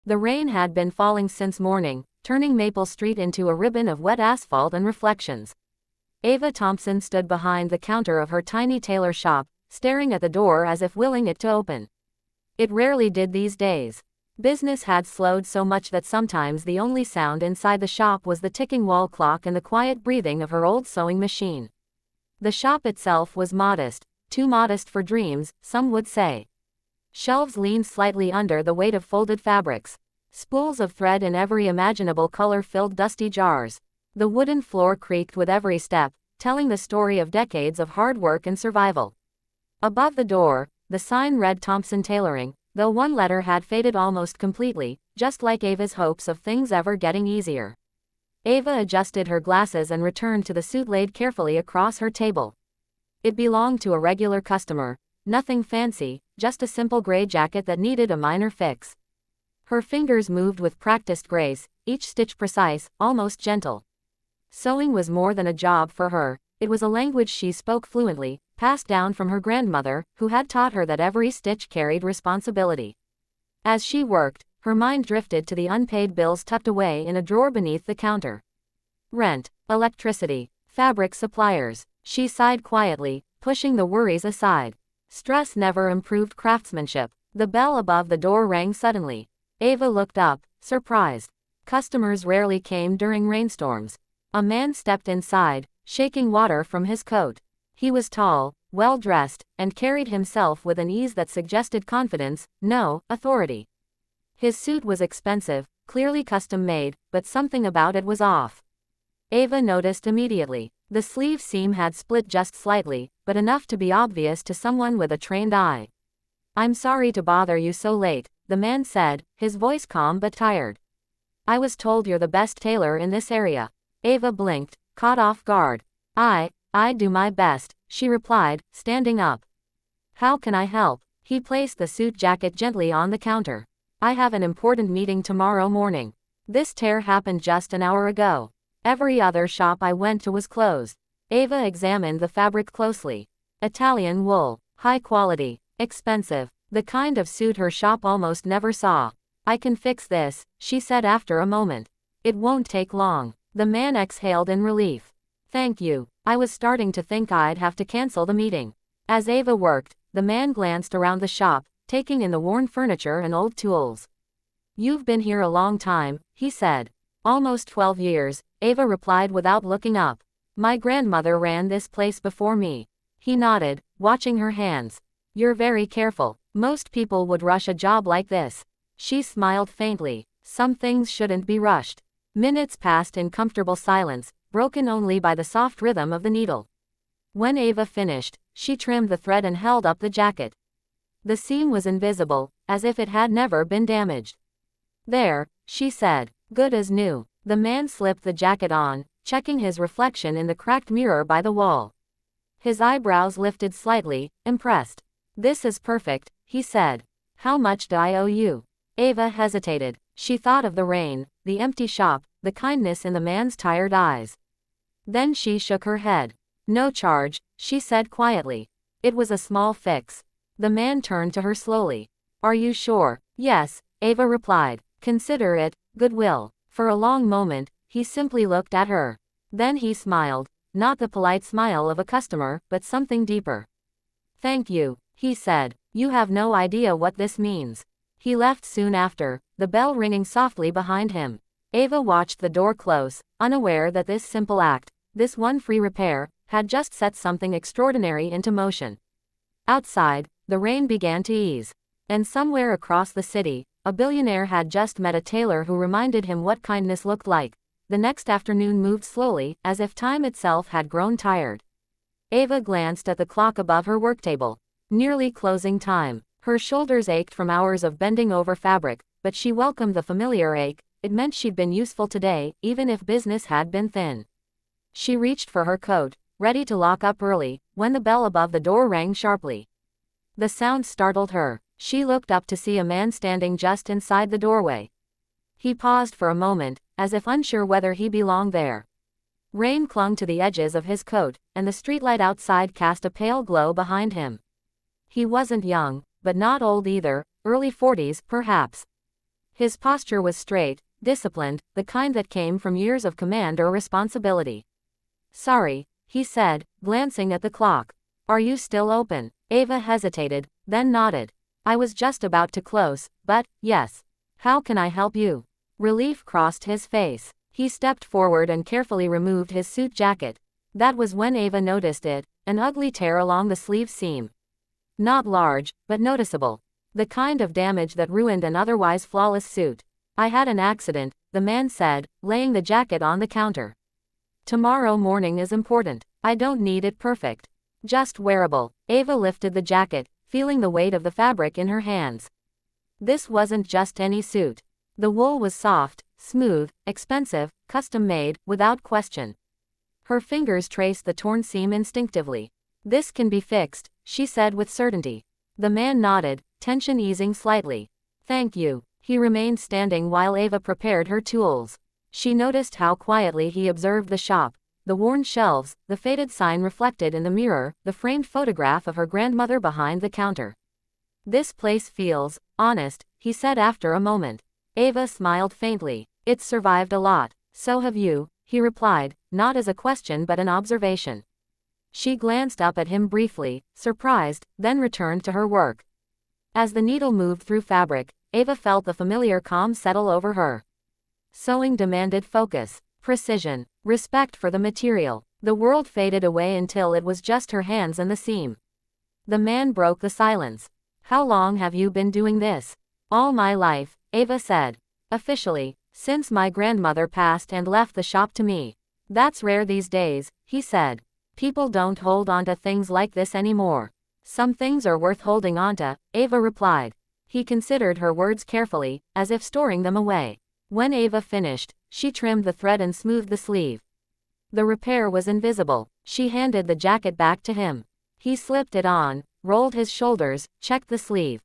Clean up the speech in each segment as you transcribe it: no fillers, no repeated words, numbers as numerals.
The rain had been falling since morning, turning Maple Street into a ribbon of wet asphalt and reflections. Ava Thompson stood behind the counter of her tiny tailor shop, staring at the door as if willing it to open. It rarely did these days. Business had slowed so much that sometimes the only sound inside the shop was the ticking wall clock and the quiet breathing of her old sewing machine. The shop itself was modest, too modest for dreams, some would say. Shelves leaned slightly under the weight of folded fabrics. Spools of thread in every imaginable color filled dusty jars. The wooden floor creaked with every step, telling the story of decades of hard work and survival. Above the door, the sign read Thompson Tailoring, though one letter had faded almost completely, just like Ava's hopes of things ever getting easier. Ava adjusted her glasses and returned to the suit laid carefully across her table. It belonged to a regular customer, nothing fancy, just a simple gray jacket that needed a minor fix. Her fingers moved with practiced grace, each stitch precise, almost gentle. Sewing was more than a job for her, it was a language she spoke fluently, passed down from her grandmother, who had taught her that every stitch carried responsibility. As she worked, her mind drifted to the unpaid bills tucked away in a drawer beneath the counter. Rent, electricity, fabric suppliers. She sighed quietly, pushing the worries aside. Stress never improved craftsmanship. The bell above the door rang suddenly. Ava looked up, surprised. Customers rarely came during rainstorms. A man stepped inside, shaking water from his coat. He was tall, well-dressed, and carried himself with an ease that suggested confidence, no, authority. His suit was expensive, clearly custom-made, but something about it was off. Ava noticed immediately. The sleeve seam had split just slightly, but enough to be obvious to someone with a trained eye. "I'm sorry to bother you so late," the man said, his voice calm but tired. "I was told you're the best tailor in this area." Ava blinked, caught off guard. I do my best," she replied, standing up. "How can I help?" He placed the suit jacket gently on the counter. "I have an important meeting tomorrow morning. This tear happened just an hour ago. Every other shop I went to was closed." Ava examined the fabric closely. Italian wool, high quality, expensive, the kind of suit her shop almost never saw. "I can fix this," she said after a moment. "It won't take long." The man exhaled in relief. "Thank you. I was starting to think I'd have to cancel the meeting." As Ava worked, the man glanced around the shop, taking in the worn furniture and old tools. "You've been here a long time," he said. "Almost 12 years, Ava replied without looking up. "My grandmother ran this place before me." He nodded, watching her hands. "You're very careful. Most people would rush a job like this." She smiled faintly. "Some things shouldn't be rushed." Minutes passed in comfortable silence, broken only by the soft rhythm of the needle. When Ava finished, she trimmed the thread and held up the jacket. The seam was invisible, as if it had never been damaged. "There," she said. "Good as new." The man slipped the jacket on, checking his reflection in the cracked mirror by the wall. His eyebrows lifted slightly, impressed. "This is perfect," he said. "How much do I owe you?" Ava hesitated. She thought of the rain, the empty shop, the kindness in the man's tired eyes. Then she shook her head. "No charge," she said quietly. "It was a small fix." The man turned to her slowly. "Are you sure?" "Yes," Ava replied. "Consider it goodwill." For a long moment, he simply looked at her. Then he smiled, not the polite smile of a customer, but something deeper. "Thank you," he said. "You have no idea what this means." He left soon after, the bell ringing softly behind him. Ava watched the door close, unaware that this simple act, this one free repair, had just set something extraordinary into motion. Outside, the rain began to ease. And somewhere across the city, a billionaire had just met a tailor who reminded him what kindness looked like. The next afternoon moved slowly, as if time itself had grown tired. Ava glanced at the clock above her worktable. Nearly closing time. Her shoulders ached from hours of bending over fabric, but she welcomed the familiar ache. It meant she'd been useful today, even if business had been thin. She reached for her coat, ready to lock up early, when the bell above the door rang sharply. The sound startled her. She looked up to see a man standing just inside the doorway. He paused for a moment, as if unsure whether he belonged there. Rain clung to the edges of his coat, and the streetlight outside cast a pale glow behind him. He wasn't young, but not old either, early 40s, perhaps. His posture was straight, disciplined, the kind that came from years of command or responsibility. "Sorry," he said, glancing at the clock. "Are you still open?" Ava hesitated, then nodded. "I was just about to close, but, yes. How can I help you?" Relief crossed his face. He stepped forward and carefully removed his suit jacket. That was when Ava noticed it, an ugly tear along the sleeve seam. Not large, but noticeable. The kind of damage that ruined an otherwise flawless suit. "I had an accident," the man said, laying the jacket on the counter. "Tomorrow morning is important. I don't need it perfect. Just wearable." Ava lifted the jacket, feeling the weight of the fabric in her hands. This wasn't just any suit. The wool was soft, smooth, expensive, custom-made, without question. Her fingers traced the torn seam instinctively. "This can be fixed," she said with certainty. The man nodded, tension easing slightly. "Thank you." He remained standing while Ava prepared her tools. She noticed how quietly he observed the shop, the worn shelves, the faded sign reflected in the mirror, the framed photograph of her grandmother behind the counter. "This place feels honest," he said after a moment. Ava smiled faintly. "It's survived a lot. So have you," he replied, not as a question but an observation. She glanced up at him briefly, surprised, then returned to her work. As the needle moved through fabric, Ava felt the familiar calm settle over her. Sewing demanded focus, precision, respect for the material. The world faded away until it was just her hands and the seam. The man broke the silence. "How long have you been doing this?" "All my life," Ava said. "Officially, since my grandmother passed and left the shop to me." "That's rare these days," he said. "People don't hold onto things like this anymore." "Some things are worth holding onto," Ava replied. He considered her words carefully, as if storing them away. When Ava finished, she trimmed the thread and smoothed the sleeve. The repair was invisible. She handed the jacket back to him. He slipped it on, rolled his shoulders, checked the sleeve.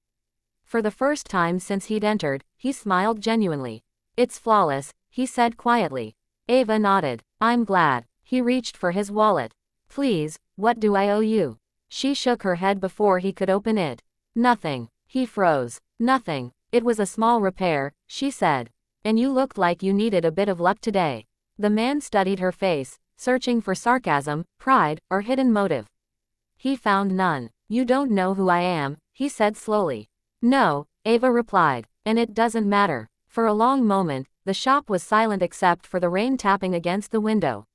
For the first time since he'd entered, he smiled genuinely. "It's flawless," he said quietly. Ava nodded. "I'm glad." He reached for his wallet. "Please, what do I owe you?" She shook her head before he could open it. "Nothing." He froze. "Nothing. It was a small repair," she said. "And you looked like you needed a bit of luck today." The man studied her face, searching for sarcasm, pride, or hidden motive. He found none. "You don't know who I am," he said slowly. "No," Ava replied. "And it doesn't matter." For a long moment, the shop was silent except for the rain tapping against the window.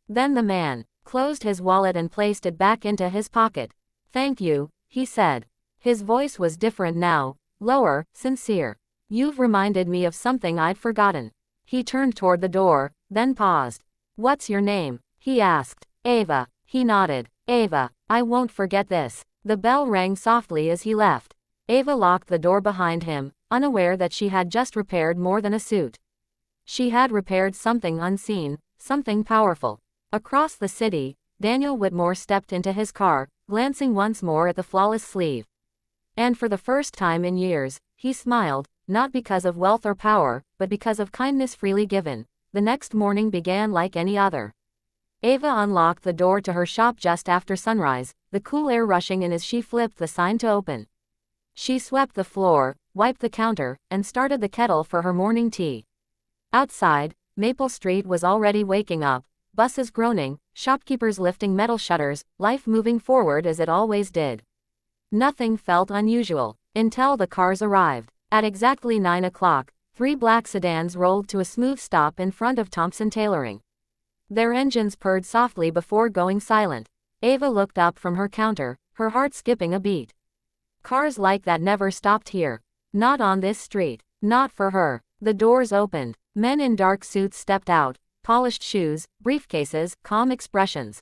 Then the man closed his wallet and placed it back into his pocket. "Thank you," he said. His voice was different now, lower, sincere. "You've reminded me of something I'd forgotten." He turned toward the door, then paused. "What's your name?" he asked. "Ava." He nodded. "Ava, I won't forget this." The bell rang softly as he left. Ava locked the door behind him, unaware that she had just repaired more than a suit. She had repaired something unseen, something powerful. Across the city, Daniel Whitmore stepped into his car, glancing once more at the flawless sleeve. And for the first time in years, he smiled, not because of wealth or power, but because of kindness freely given. The next morning began like any other. Ava unlocked the door to her shop just after sunrise, the cool air rushing in as she flipped the sign to open. She swept the floor, wiped the counter, and started the kettle for her morning tea. Outside, Maple Street was already waking up, buses groaning, shopkeepers lifting metal shutters, life moving forward as it always did. Nothing felt unusual, until the cars arrived. At exactly 9 o'clock, 3 black sedans rolled to a smooth stop in front of Thompson Tailoring. Their engines purred softly before going silent. Ava looked up from her counter, her heart skipping a beat. Cars like that never stopped here. Not on this street. Not for her. The doors opened. Men in dark suits stepped out, polished shoes, briefcases, calm expressions.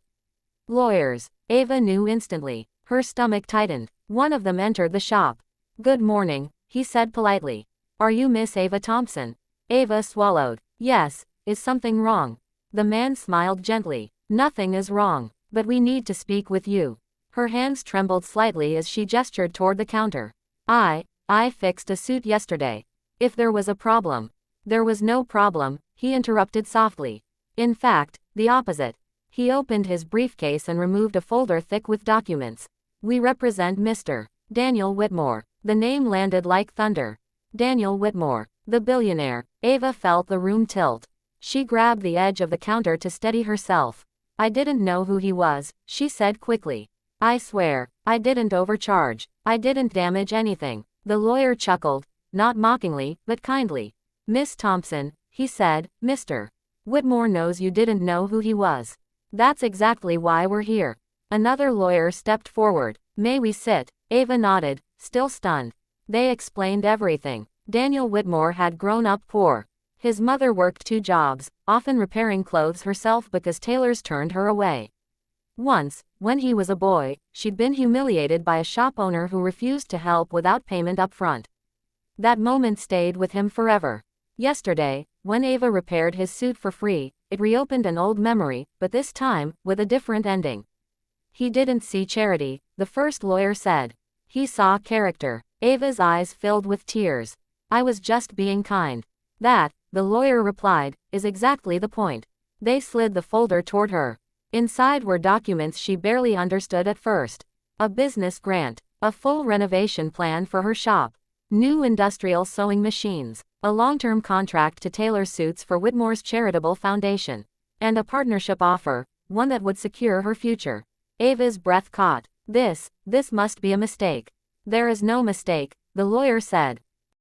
Lawyers. Ava knew instantly. Her stomach tightened. One of them entered the shop. "Good morning," he said politely. "Are you Miss Ava Thompson?" Ava swallowed. "Yes. Is something wrong?" The man smiled gently. "Nothing is wrong, but we need to speak with you." Her hands trembled slightly as she gestured toward the counter. I fixed a suit yesterday. If there was a problem." "There was no problem," he interrupted softly. "In fact, the opposite." He opened his briefcase and removed a folder thick with documents. "We represent Mr. Daniel Whitmore." The name landed like thunder. Daniel Whitmore. The billionaire. Ava felt the room tilt. She grabbed the edge of the counter to steady herself. I didn't know who he was, she said quickly. I swear, I didn't overcharge. I didn't damage anything. The lawyer chuckled, not mockingly, but kindly. Miss Thompson, he said, Mr. Whitmore knows you didn't know who he was. That's exactly why we're here. Another lawyer stepped forward. May we sit? Ava nodded, still stunned. They explained everything. Daniel Whitmore had grown up poor. His mother worked 2 jobs, often repairing clothes herself because tailors turned her away. Once, when he was a boy, she'd been humiliated by a shop owner who refused to help without payment up front. That moment stayed with him forever. Yesterday, when Ava repaired his suit for free, it reopened an old memory, but this time, with a different ending. He didn't see charity, the first lawyer said. He saw character. Ava's eyes filled with tears. I was just being kind. That, the lawyer replied, is exactly the point. They slid the folder toward her. Inside were documents she barely understood at first. A business grant, a full renovation plan for her shop, new industrial sewing machines, a long-term contract to tailor suits for Whitmore's charitable foundation, and a partnership offer, one that would secure her future. Ava's breath caught. This must be a mistake. There is no mistake, the lawyer said.